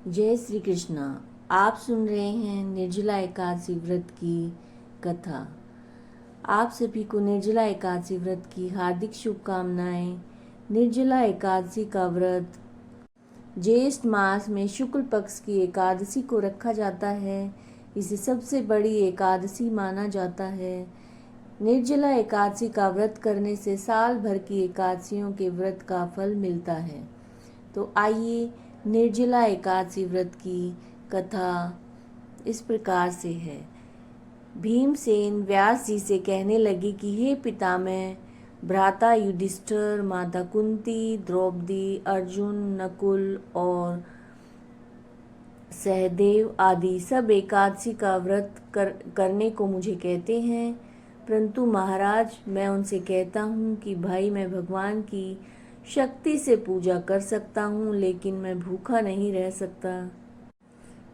जय श्री कृष्णा। आप सुन रहे हैं निर्जला एकादशी व्रत की कथा। आप सभी को निर्जला एकादशी व्रत की हार्दिक शुभकामनाएं। निर्जला एकादशी का व्रत ज्येष्ठ मास में शुक्ल पक्ष की एकादशी को रखा जाता है। इसे सबसे बड़ी एकादशी माना जाता है। निर्जला एकादशी का व्रत करने से साल भर की एकादशियों के व्रत का फल मिलता है। तो आइए, निर्जला एकादशी व्रत की कथा इस प्रकार से है। भीमसेन व्यास जी से कहने लगे कि हे पितामह, भ्राता युधिष्ठिर, माता कुंती, द्रौपदी, अर्जुन, नकुल और सहदेव आदि सब एकादशी का व्रत करने को मुझे कहते हैं, परंतु महाराज मैं उनसे कहता हूँ कि भाई मैं भगवान की शक्ति से पूजा कर सकता हूँ, लेकिन मैं भूखा नहीं रह सकता।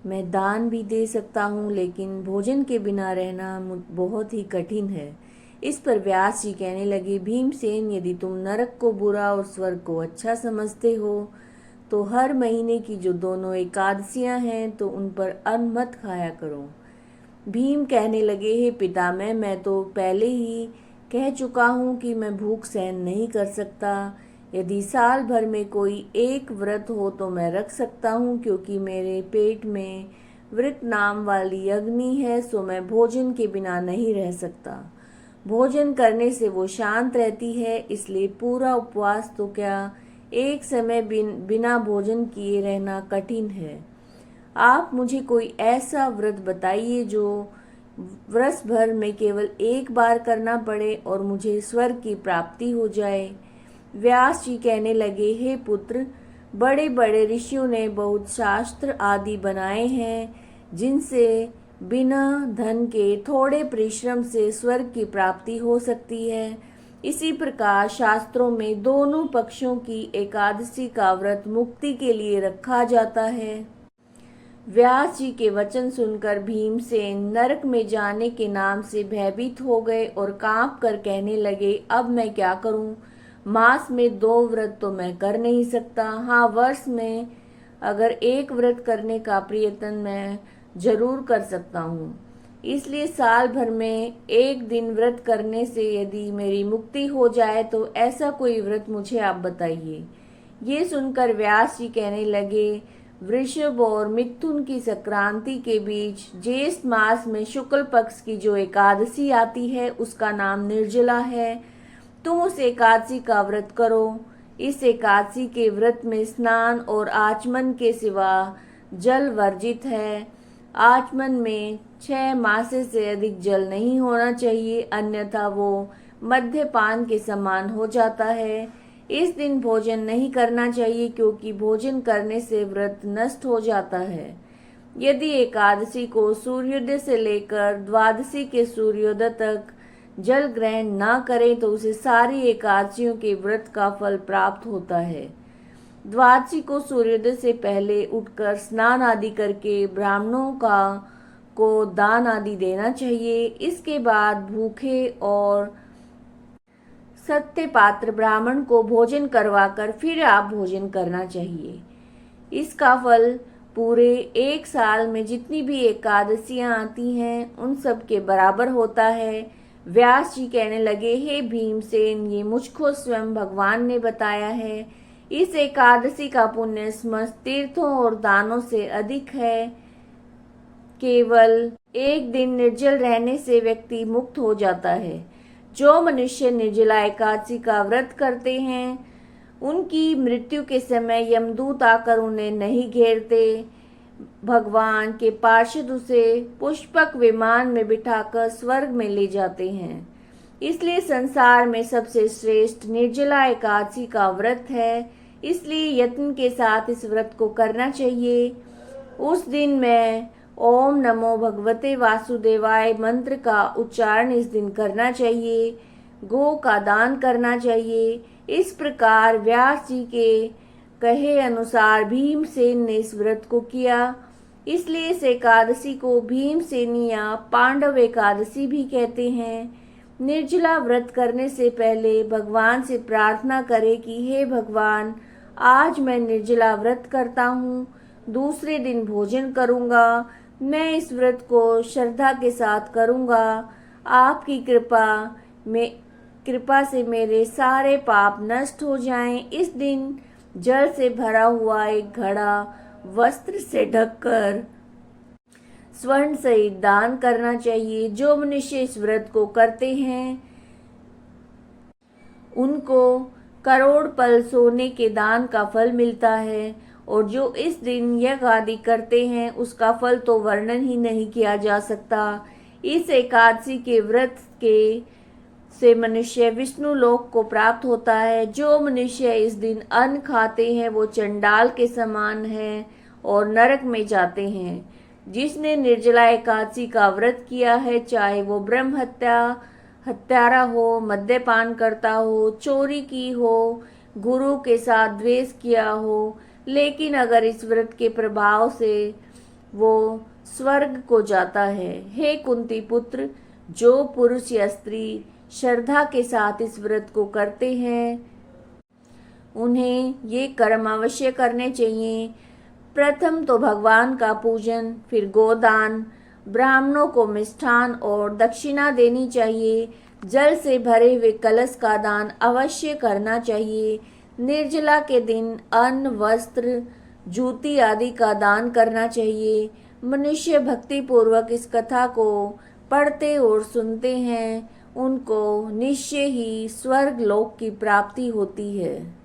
मैं दान भी दे सकता हूँ, लेकिन भोजन के बिना रहना बहुत ही कठिन है। इस पर व्यास जी कहने लगे, भीमसेन, यदि तुम नरक को बुरा और स्वर्ग को अच्छा समझते हो तो हर महीने की जो दोनों एकादशियां हैं तो उन पर अन्न मत खाया करो। भीम कहने लगे, हे पितामह, मैं तो पहले ही कह चुका हूँ कि मैं भूख सहन नहीं कर सकता। यदि साल भर में कोई एक व्रत हो तो मैं रख सकता हूँ, क्योंकि मेरे पेट में वृक नाम वाली अग्नि है, सो मैं भोजन के बिना नहीं रह सकता। भोजन करने से वो शांत रहती है, इसलिए पूरा उपवास तो क्या, एक समय बिना भोजन किए रहना कठिन है। आप मुझे कोई ऐसा व्रत बताइए जो वर्ष भर में केवल एक बार करना पड़े और मुझे स्वर्ग की प्राप्ति हो जाए। व्यास जी कहने लगे, हे पुत्र, बड़े बड़े ऋषियों ने बहुत शास्त्र आदि बनाए हैं, जिनसे बिना धन के थोड़े परिश्रम से स्वर्ग की प्राप्ति हो सकती है। इसी प्रकार शास्त्रों में दोनों पक्षों की एकादशी का व्रत मुक्ति के लिए रखा जाता है। व्यास जी के वचन सुनकर भीमसेन नरक में जाने के नाम से भयभीत हो गए और कांप कर कहने लगे, अब मैं क्या करूं? मास में 2 व्रत तो मैं कर नहीं सकता। हाँ, वर्ष में अगर एक व्रत करने का प्रयत्न मैं जरूर कर सकता हूँ। इसलिए साल भर में एक दिन व्रत करने से यदि मेरी मुक्ति हो जाए तो ऐसा कोई व्रत मुझे आप बताइए। ये सुनकर व्यास जी कहने लगे, वृषभ और मिथुन की संक्रांति के बीच ज्येष्ठ मास में शुक्ल पक्ष की जो एकादशी आती है उसका नाम निर्जला है। तुम उस एकादशी का व्रत करो। इस एकादशी के व्रत में स्नान और आचमन के सिवा जल वर्जित है। आचमन में 6 मासे से अधिक जल नहीं होना चाहिए, अन्यथा वो मद्यपान के समान हो जाता है। इस दिन भोजन नहीं करना चाहिए, क्योंकि भोजन करने से व्रत नष्ट हो जाता है। यदि एकादशी को सूर्योदय से लेकर द्वादशी के सूर्योदय तक जल ग्रहण न करे तो उसे सारी एकादशियों के व्रत का फल प्राप्त होता है। द्वादशी को सूर्योदय से पहले उठकर स्नान आदि करके ब्राह्मणों को दान आदि देना चाहिए। इसके बाद भूखे और सत्य पात्र ब्राह्मण को भोजन करवाकर फिर आप भोजन करना चाहिए। इसका फल पूरे एक साल में जितनी भी एकादशियां आती हैं उन सब के बराबर होता है। व्यास जी कहने लगे, हे भीमसेन, ये मुझको स्वयं भगवान ने बताया है। इस एकादशी का पुण्य समस्त तीर्थों और दानों से अधिक है। केवल एक दिन निर्जल रहने से व्यक्ति मुक्त हो जाता है। जो मनुष्य निर्जला एकादशी का व्रत करते हैं उनकी मृत्यु के समय यमदूत आकर उन्हें नहीं घेरते। भगवान के पार्षद उसे पुष्पक विमान में बिठाकर स्वर्ग में ले जाते हैं। इसलिए संसार में सबसे श्रेष्ठ निर्जला एकादशी का व्रत है। इसलिए यत्न के साथ इस व्रत को करना चाहिए। उस दिन मैं ओम नमो भगवते वासुदेवाय मंत्र का उच्चारण इस दिन करना चाहिए। गो का दान करना चाहिए। इस प्रकार व्यास जी के कहे अनुसार भीमसेन ने इस व्रत को किया। इसलिए इस एकादशी को भीमसेनी या पांडव एकादशी भी कहते हैं। निर्जला व्रत करने से पहले भगवान से प्रार्थना करें कि हे भगवान, आज मैं निर्जला व्रत करता हूँ, दूसरे दिन भोजन करूंगा। मैं इस व्रत को श्रद्धा के साथ करूंगा। आपकी कृपा से मेरे सारे पाप नष्ट हो जाएं। इस दिन जल से भरा हुआ एक घड़ा वस्त्र से ढककर स्वर्ण सहित दान करना चाहिए। जो मनुष्य इस व्रत को करते हैं उनको करोड़ पल सोने के दान का फल मिलता है, और जो इस दिन यज्ञ आदि करते हैं उसका फल तो वर्णन ही नहीं किया जा सकता। इस एकादशी के व्रत से मनुष्य विष्णु लोक को प्राप्त होता है। जो मनुष्य इस दिन अन्न खाते हैं वो चंडाल के समान है और नरक में जाते हैं। जिसने निर्जला एकादशी का व्रत किया है, चाहे वो ब्रह्म हत्यारा हो, मद्यपान करता हो, चोरी की हो, गुरु के साथ द्वेष किया हो, लेकिन अगर इस व्रत के प्रभाव से वो स्वर्ग को जाता है। हे कुंती पुत्र, जो पुरुष या स्त्री श्रद्धा के साथ इस व्रत को करते हैं उन्हें ये कर्म अवश्य करने चाहिए। प्रथम तो भगवान का पूजन, फिर गोदान, ब्राह्मणों को मिष्ठान और दक्षिणा देनी चाहिए। जल से भरे हुए कलश का दान अवश्य करना चाहिए। निर्जला के दिन अन्न, वस्त्र, जूती आदि का दान करना चाहिए। मनुष्य भक्ति पूर्वक इस कथा को पढ़ते और सुनते हैं उनको निश्चय ही स्वर्ग लोक की प्राप्ति होती है।